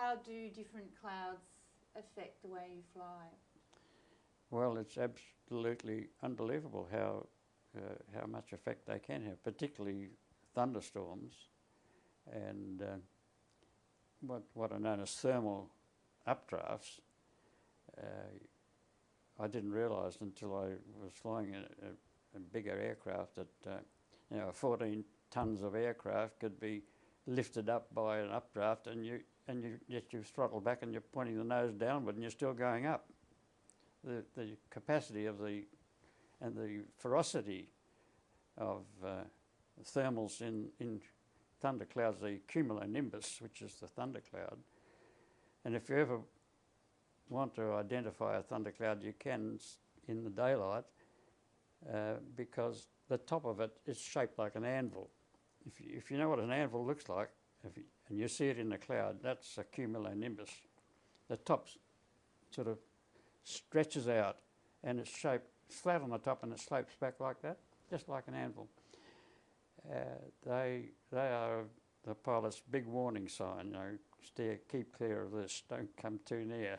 how do different clouds affect the way you fly? Well, it's absolutely unbelievable how much effect they can have, particularly thunderstorms and what are known as thermal updrafts. I didn't realise until I was flying a bigger aircraft that 14 tons of aircraft could be lifted up by an updraft, and you throttle back and you're pointing the nose downward and you're still going up. The capacity of the ferocity of thermals in thunderclouds, the cumulonimbus, which is the thundercloud. And if you ever want to identify a thundercloud, you can in the daylight because the top of it is shaped like an anvil. If you know what an anvil looks like, and you see it in the cloud, that's a cumulonimbus. The top sort of stretches out and it's shaped flat on the top and it slopes back like that, just like an anvil. They are the pilot's big warning sign, keep clear of this, don't come too near.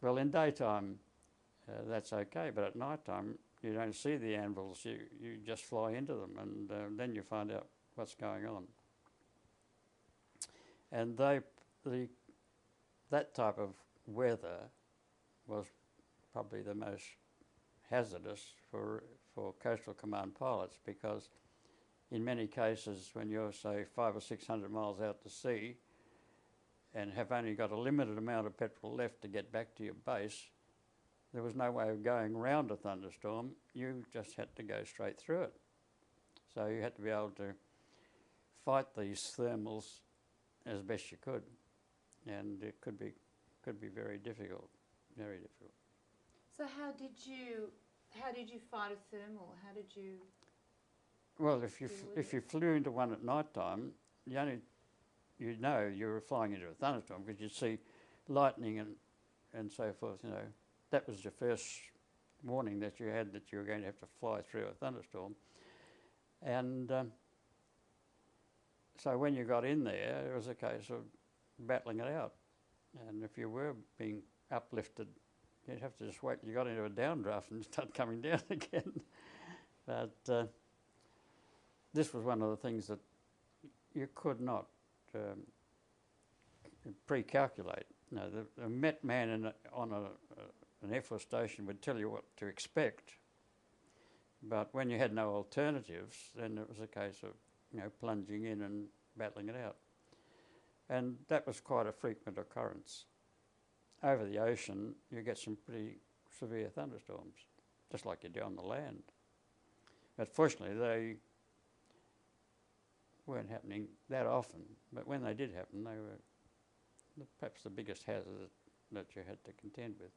Well, in daytime that's okay, but at night time you don't see the anvils, you just fly into them, and then you find out what's going on. And that type of weather was probably the most hazardous for coastal command pilots, because in many cases when you're, say, 500 or 600 miles out to sea and have only got a limited amount of petrol left to get back to your base, there was no way of going around a thunderstorm. You just had to go straight through it. So you had to be able to fight these thermals as best you could, and it could be very difficult, very difficult. So how did you fight a thermal? How did you? Well, if you flew into one at night time, you were flying into a thunderstorm because you'd see lightning and so forth. That was your first warning that you had that you were going to have to fly through a thunderstorm. And so when you got in there, it was a case of battling it out. And if you were being uplifted, you'd have to just wait till you got into a downdraft and start coming down again. But this was one of the things that you could not pre-calculate. The Met man on an Air Force station would tell you what to expect, but when you had no alternatives, then it was a case of plunging in and battling it out. And that was quite a frequent occurrence. Over the ocean, you get some pretty severe thunderstorms, just like you do on the land. But fortunately, they weren't happening that often. But when they did happen, they were perhaps the biggest hazard that you had to contend with.